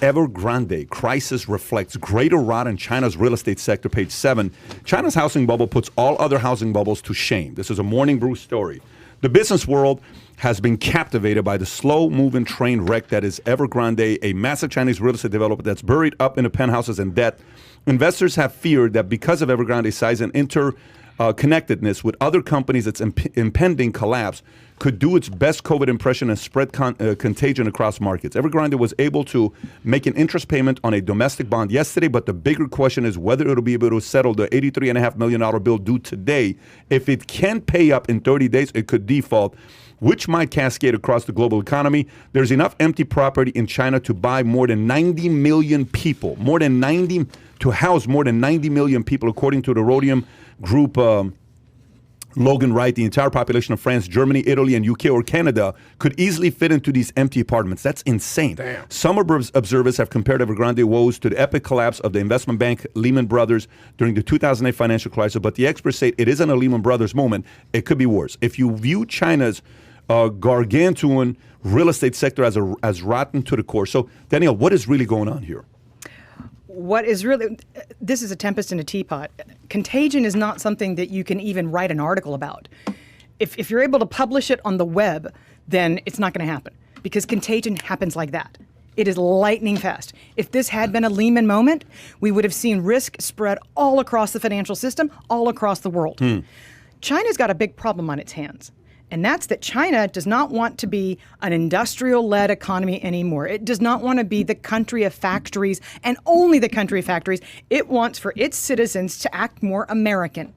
Evergrande crisis reflects greater rot in China's real estate sector, page 7. China's housing bubble puts all other housing bubbles to shame. This is a Morning Brew story. The business world has been captivated by the slow-moving train wreck that is Evergrande, a massive Chinese real estate developer that's buried up in the penthouses and debt. Investors have feared that because of Evergrande's size and interconnectedness with other companies, its impending collapse could do its best COVID impression and spread contagion across markets. Evergrande was able to make an interest payment on a domestic bond yesterday, but the bigger question is whether it'll be able to settle the $83.5 million bill due today. If it can pay up in 30 days, it could default, which might cascade across the global economy. There's enough empty property in China to buy more than 90 million people, to house more than 90 million people, according to the Rhodium Group. Logan Wright, the entire population of France, Germany, Italy, and UK or Canada could easily fit into these empty apartments. That's insane. Damn. Some observers have compared Evergrande woes to the epic collapse of the investment bank Lehman Brothers during the 2008 financial crisis, but the experts say it isn't a Lehman Brothers moment. It could be worse. If you view China's gargantuan real estate sector as rotten to the core. So, Danielle, what is really going on here? This is a tempest in a teapot. Contagion is not something that you can even write an article about. If you're able to publish it on the web, then it's not going to happen because contagion happens like that. It is lightning fast. If this had been a Lehman moment, we would have seen risk spread all across the financial system, all across the world. China's got a big problem on its hands. And that's that China does not want to be an industrial-led economy anymore. It does not want to be the country of factories and only the country of factories. It wants for its citizens to act more American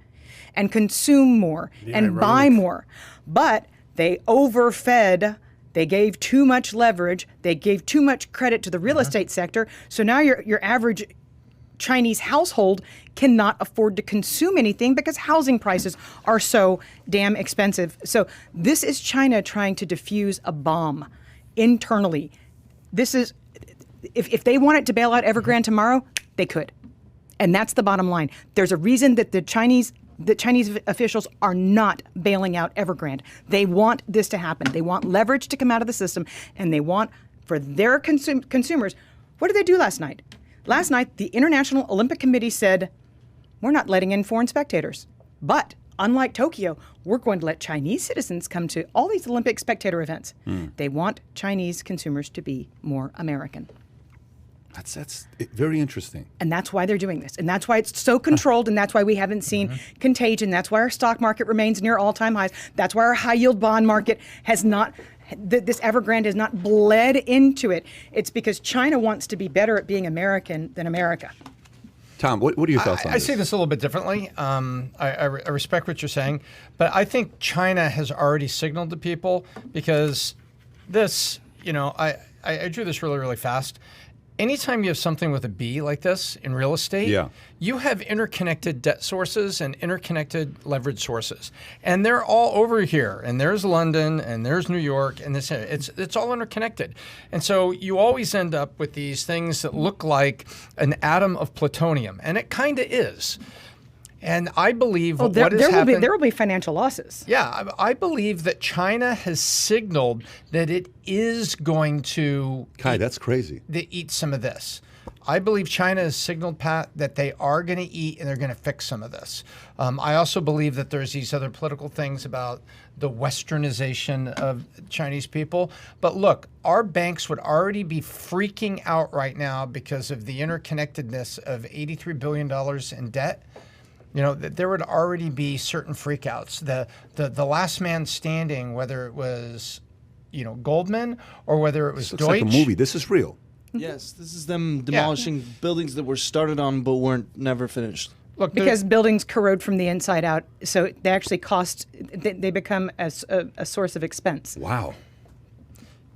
and consume more and buy more. But they overfed. They gave too much leverage. They gave too much credit to the real estate sector. So now your average Chinese household cannot afford to consume anything because housing prices are so damn expensive. So this is China trying to defuse a bomb internally. This is, if they wanted to bail out Evergrande tomorrow, they could. And that's the bottom line. There's a reason that the Chinese officials are not bailing out Evergrande. They want this to happen. They want leverage to come out of the system, and they want for their consumers. What did they do last night? Last night, the International Olympic Committee said, we're not letting in foreign spectators. But unlike Tokyo, we're going to let Chinese citizens come to all these Olympic spectator events. They want Chinese consumers to be more American. That's very interesting. And that's why they're doing this. And that's why it's so controlled, and that's why we haven't seen contagion. That's why our stock market remains near all-time highs. That's why our high-yield bond market has not... This Evergrande has not bled into it. It's because China wants to be better at being American than America. Tom, what are your thoughts on this? I see this a little bit differently. I respect what you're saying, but I think China has already signaled to people because this, I drew this really, really fast. Anytime you have something with a B like this in real estate, you have interconnected debt sources and interconnected leverage sources. And they're all over here. And there's London and there's New York and this. It's all interconnected. And so you always end up with these things that look like an atom of plutonium. And it kind of is. And I believe what has happened... There will be financial losses. Yeah, I believe that China has signaled that it is going to... Kai, that's crazy. Eat some of this. I believe China has signaled, Pat, that they are going to eat and they're going to fix some of this. I also believe that there's these other political things about the westernization of Chinese people. But look, our banks would already be freaking out right now because of the interconnectedness of $83 billion in debt. There would already be certain freakouts. The last man standing, whether it was, Goldman or whether it was This Deutsche. looks like a movie. This is real. Yes, this is them demolishing buildings that were started on but weren't never finished. Look, because buildings corrode from the inside out, so they actually they become a source of expense. Wow.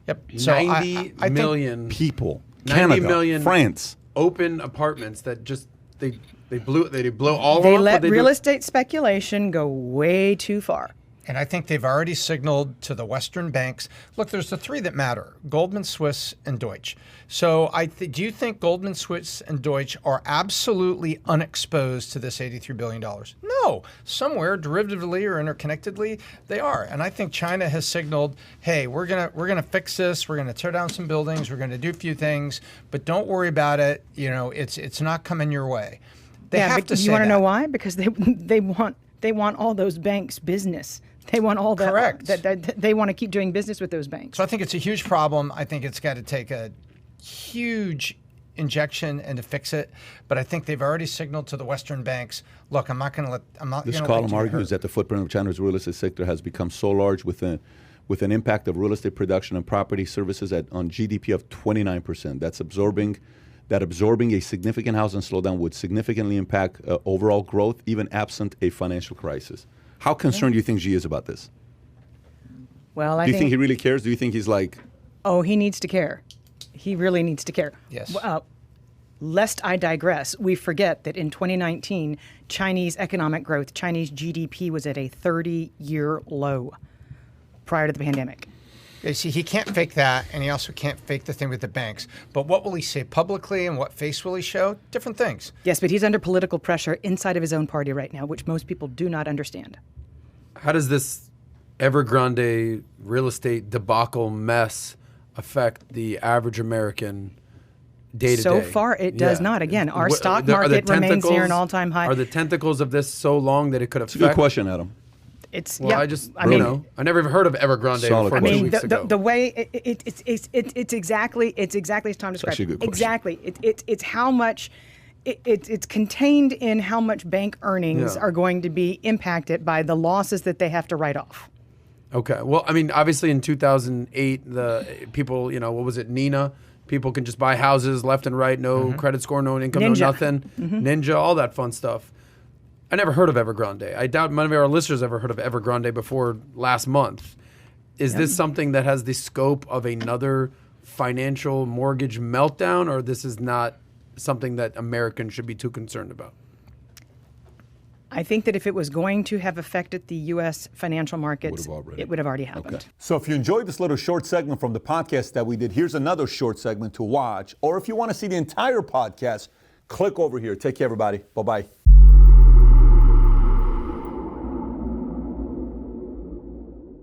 Yep. So 90 million people. 90 Canada, million France. Open apartments that just they blow all They of them. let real estate speculation go way too far. And I think they've already signaled to the Western banks, look, there's the three that matter, Goldman, Swiss, and Deutsche. So do you think Goldman, Swiss, and Deutsche are absolutely unexposed to this $83 billion? No. Somewhere, derivatively or interconnectedly, they are. And I think China has signaled, hey, we're gonna fix this, we're gonna tear down some buildings, we're gonna do a few things, but don't worry about it. You know, it's not coming your way. They have but to say you want to that. know why? Because they want all those banks' business. They want all that. Correct. That they want to keep doing business with those banks. So I think it's a huge problem. I think it's got to take a huge injection and to fix it. But I think they've already signaled to the Western banks, look, I'm not going to let. This column argues that the footprint of China's real estate sector has become so large with an impact of real estate production and property services on GDP of 29%. That's absorbing a significant housing slowdown would significantly impact overall growth, even absent a financial crisis. How concerned do you think Xi is about this? Well, Do you think he really cares? Do you think he's like... Oh, he needs to care. He really needs to care. Yes. Lest I digress, we forget that in 2019, Chinese economic growth, Chinese GDP was at a 30-year low prior to the pandemic. You see, he can't fake that, and he also can't fake the thing with the banks. But what will he say publicly and what face will he show? Different things. Yes, but he's under political pressure inside of his own party right now, which most people do not understand. How does this Evergrande real estate debacle mess affect the average American day to day? So far, it does not. Again, our stock market remains near an all-time high. Are the tentacles of this so long that it could affect? It's a good question, Adam. It's Well, I never even heard of Evergrande Solid before question. 2 weeks ago. the way it's exactly as Tom described. actually a good question. Exactly. It's how much it's contained in how much bank earnings are going to be impacted by the losses that they have to write off. Okay. Well, I mean, obviously in 2008, the people, what was it, Nina? People can just buy houses left and right, no credit score, no income, Ninja. no nothing. Ninja, all that fun stuff. I never heard of Evergrande. I doubt many of our listeners ever heard of Evergrande before last month. Is this something that has the scope of another financial mortgage meltdown, or this is not something that Americans should be too concerned about? I think that if it was going to have affected the U.S. financial markets, it would have already happened. Okay. So if you enjoyed this little short segment from the podcast that we did, here's another short segment to watch. Or if you want to see the entire podcast, click over here. Take care, everybody. Bye-bye.